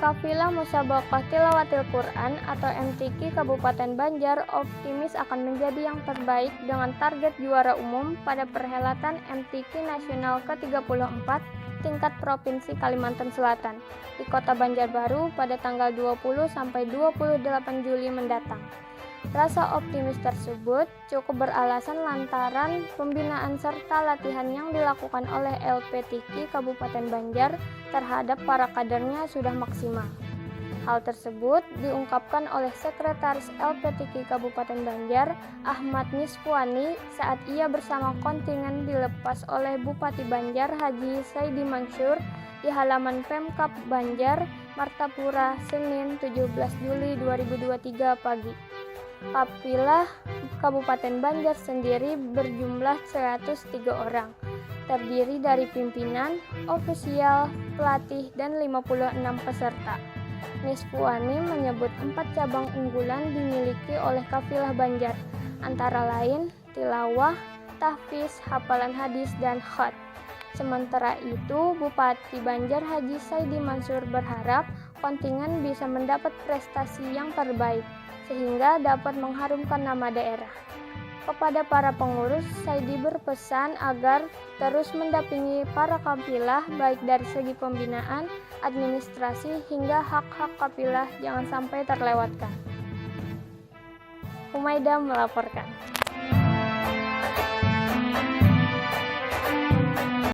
Kafilah Musabaqah Tilawatil Quran atau MTQ Kabupaten Banjar optimis akan menjadi yang terbaik dengan target juara umum pada perhelatan MTQ Nasional ke-34 tingkat Provinsi Kalimantan Selatan di Kota Banjarbaru pada tanggal 20 sampai 28 Juli mendatang. Rasa optimis tersebut cukup beralasan lantaran pembinaan serta latihan yang dilakukan oleh LPTQ Kabupaten Banjar terhadap para kadernya sudah maksimal. Hal tersebut diungkapkan oleh Sekretaris LPTQ Kabupaten Banjar, Ahmad Nisfuani, saat ia bersama kontingen dilepas oleh Bupati Banjar Haji Saidi Mansur di halaman Pemkab Banjar, Martapura, Senin 17 Juli 2023 pagi. Kafilah Kabupaten Banjar sendiri berjumlah 103 orang, terdiri dari pimpinan, ofisial, pelatih, dan 56 peserta. Nisfuani menyebut 4 cabang unggulan dimiliki oleh Kafilah Banjar, antara lain tilawah, tahfiz, hafalan hadis, dan khat. Sementara itu, Bupati Banjar Haji Saidi Mansur berharap kontingen bisa mendapat prestasi yang terbaik, sehingga dapat mengharumkan nama daerah. Kepada para pengurus, Saidi berpesan agar terus mendampingi para kafilah baik dari segi pembinaan, administrasi, hingga hak-hak kafilah jangan sampai terlewatkan. Humaida melaporkan.